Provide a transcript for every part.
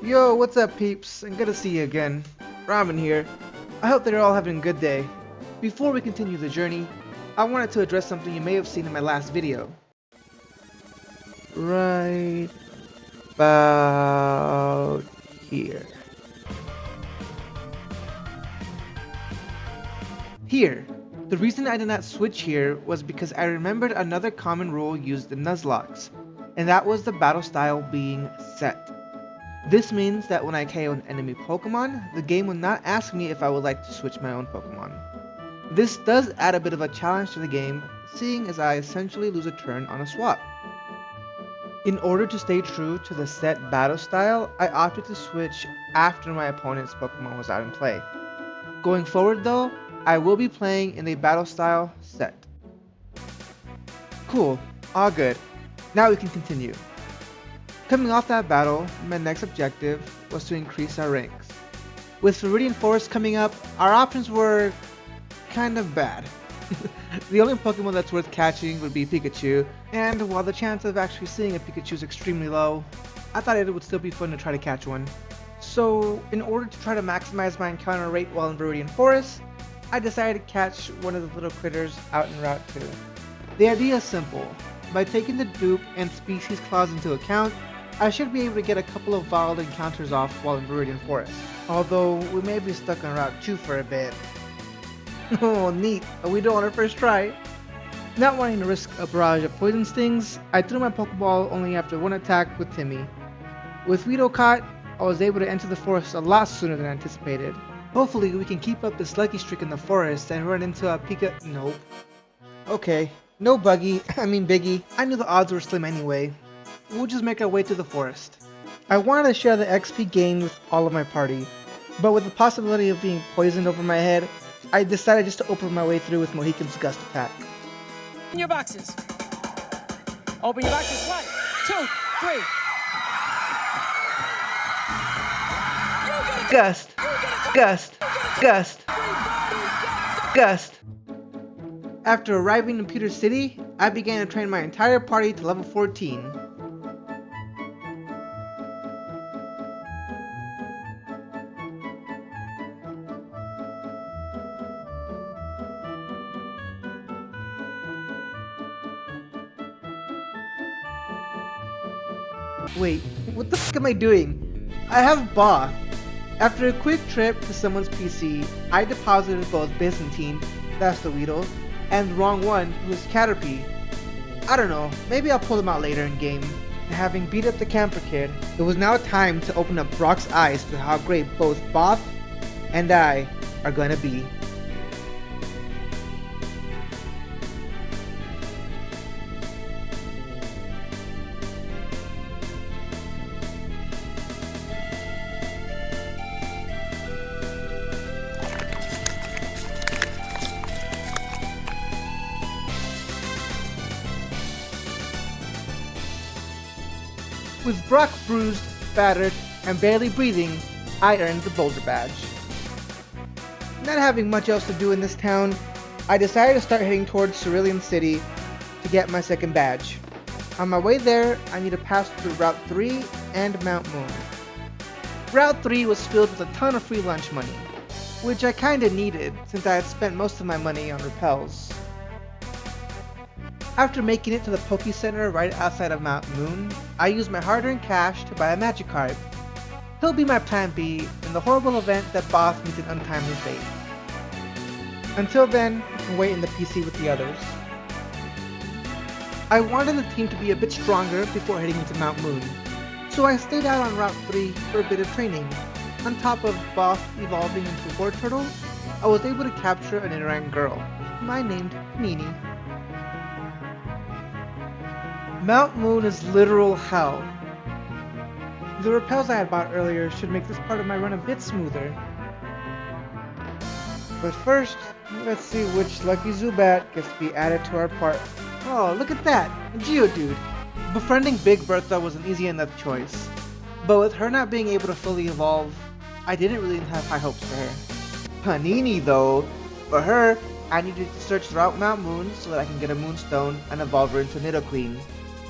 Yo, what's up peeps? And good to see you again. Ramen here. I hope that you're all having a good day. Before we continue the journey, I wanted to address something you may have seen in my last video. Right about here. Here. The reason I did not switch here was because I remembered another common rule used in Nuzlocke, and that was the battle style being set. This means that when I KO an enemy Pokemon, the game will not ask me if I would like to switch my own Pokemon. This does add a bit of a challenge to the game, seeing as I essentially lose a turn on a swap. In order to stay true to the set battle style, I opted to switch after my opponent's Pokemon was out in play. Going forward though, I will be playing in a battle style set. Cool, all good. Now we can continue. Coming off that battle, my next objective was to increase our ranks. With Viridian Forest coming up, our options were kind of bad. The only Pokemon that's worth catching would be Pikachu, and while the chance of actually seeing a Pikachu is extremely low, I thought it would still be fun to try to catch one. So, in order to try to maximize my encounter rate while in Viridian Forest, I decided to catch one of the little critters out in Route 2. The idea is simple. By taking the dupe and species clause into account, I should be able to get a couple of wild encounters off while in Viridian Forest, although we may be stuck on Route 2 for a bit. Oh neat, we do on our first try. Not wanting to risk a barrage of poison stings, I threw my Pokeball only after one attack with Timmy. With Weedle caught, I was able to enter the forest a lot sooner than anticipated. Hopefully we can keep up this lucky streak in the forest and run into a Nope. Okay, no Biggie. I knew the odds were slim anyway. We'll just make our way through the forest. I wanted to share the XP gained with all of my party, but with the possibility of being poisoned over my head, I decided just to open my way through with Mohican's Gust attack. Open your boxes. Open your boxes. 1, 2, 3. Gust. After arriving in Pewter City, I began to train my entire party to level 14. Wait, what the f am I doing? I have Both. After a quick trip to someone's PC, I deposited both Byzantine, that's the Weedle, and the wrong one, who was Caterpie. I don't know, maybe I'll pull them out later in game. Having beat up the camper kid, it was now time to open up Brock's eyes to how great both Both and I are gonna be. With Brock bruised, battered, and barely breathing, I earned the Boulder Badge. Not having much else to do in this town, I decided to start heading towards Cerulean City to get my second badge. On my way there, I need to pass through Route 3 and Mount Moon. Route 3 was filled with a ton of free lunch money, which I kinda needed since I had spent most of my money on repels. After making it to the Poke Center right outside of Mount Moon, I used my hard-earned cash to buy a Magikarp. He'll be my plan B in the horrible event that Both meets an untimely fate. Until then, I can wait in the PC with the others. I wanted the team to be a bit stronger before heading into Mount Moon, so I stayed out on Route 3 for a bit of training. On top of Both evolving into a War Turtle, I was able to capture an Nidoran girl, whom I named Nini. Mount Moon is literal hell. The repels I had bought earlier should make this part of my run a bit smoother. But first, let's see which lucky Zubat gets to be added to our part. Oh, look at that! A Geodude! Befriending Big Bertha was an easy enough choice. But with her not being able to fully evolve, I didn't really have high hopes for her. Panini though, for her, I needed to search throughout Mount Moon so that I can get a Moonstone and evolve her into Nidoqueen.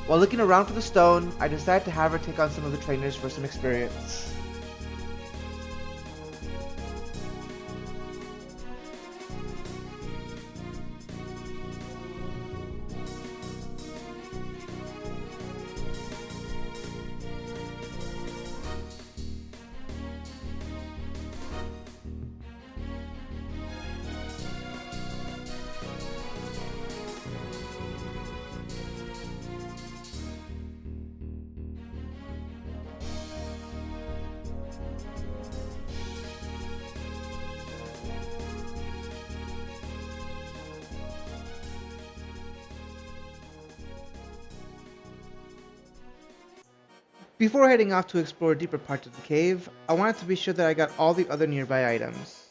While looking around for the stone, I decided to have her take on some of the trainers for some experience. Before heading off to explore deeper parts of the cave, I wanted to be sure that I got all the other nearby items.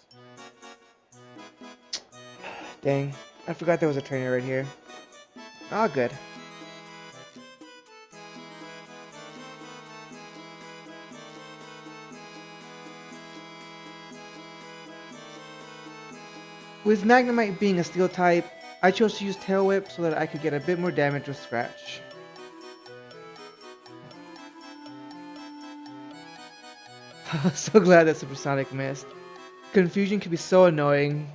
Dang, I forgot there was a trainer right here. Oh, good. With Magnemite being a steel type, I chose to use Tail Whip so that I could get a bit more damage with Scratch. So glad that Supersonic missed. Confusion can be so annoying.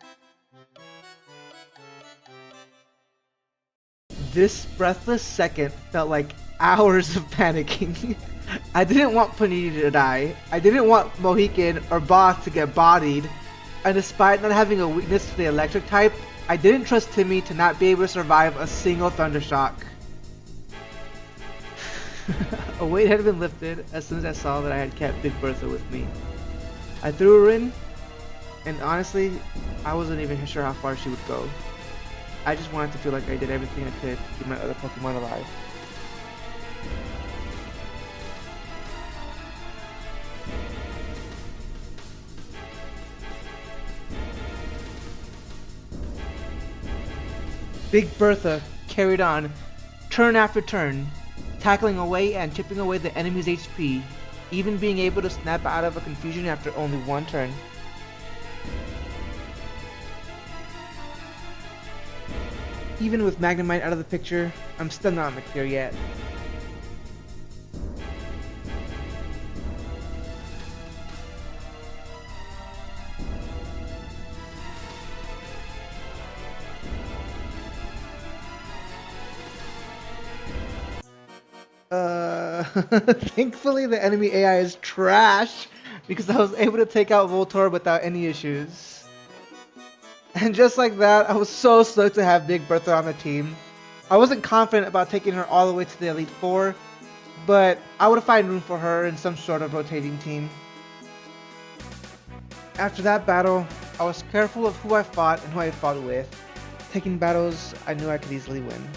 This breathless second felt like hours of panicking. I didn't want Panini to die. I didn't want Mohican or Boss to get bodied. And despite not having a weakness to the electric type, I didn't trust Timmy to not be able to survive a single Thundershock. A weight had been lifted as soon as I saw that I had kept Big Bertha with me. I threw her in, and honestly, I wasn't even sure how far she would go. I just wanted to feel like I did everything I could to keep my other Pokemon alive. Big Bertha carried on, turn after turn, tackling away and chipping away the enemy's HP, even being able to snap out of a confusion after only one turn. Even with Magnemite out of the picture, I'm still not in the clear yet. Thankfully the enemy AI is trash because I was able to take out Voltorb without any issues. And just like that, I was so stoked to have Big Bertha on the team. I wasn't confident about taking her all the way to the Elite Four, but I would find room for her in some sort of rotating team. After that battle, I was careful of who I fought and who I fought with, taking battles I knew I could easily win.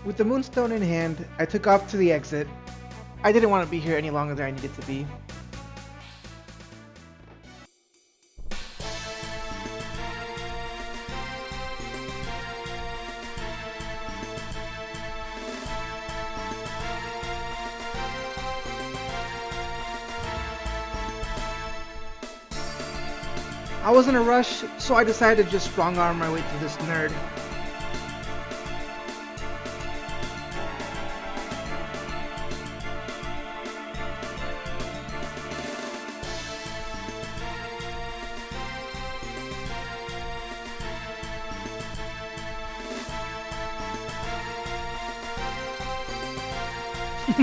With the Moonstone in hand, I took off to the exit. I didn't want to be here any longer than I needed to be. I was in a rush, so I decided to just strong arm my way through this nerd.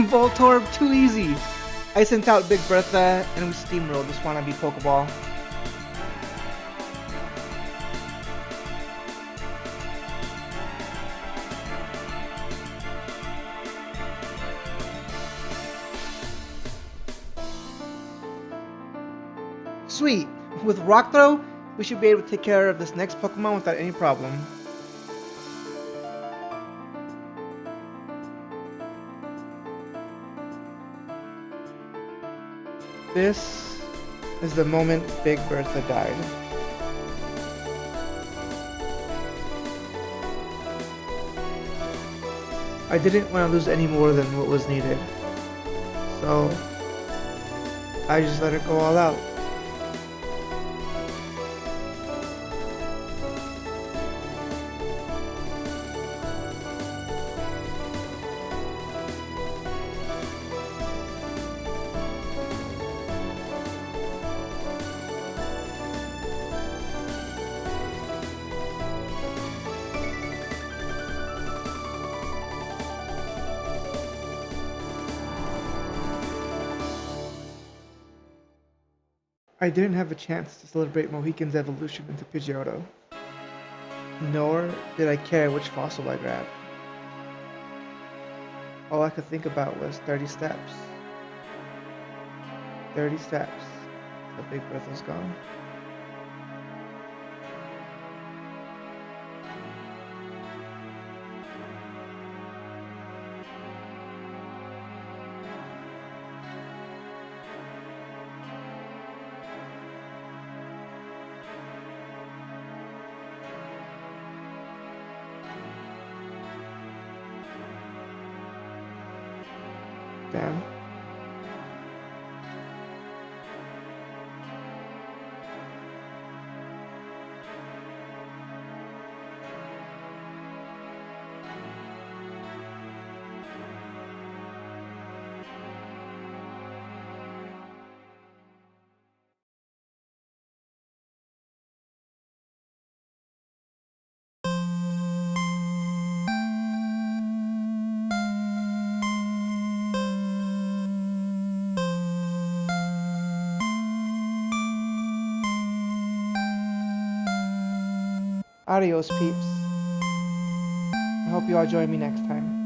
Voltorb, too easy! I sent out Big Bertha and we steamrolled this wannabe Pokeball. Sweet! With Rock Throw, we should be able to take care of this next Pokemon without any problem. This is the moment Big Bertha died. I didn't want to lose any more than what was needed, so I just let her go all out. I didn't have a chance to celebrate Mohican's evolution into Pidgeotto, nor did I care which fossil I grabbed. All I could think about was 30 steps, 30 steps. The big breath, let's go. Damn. Adios, peeps. I hope you all join me next time.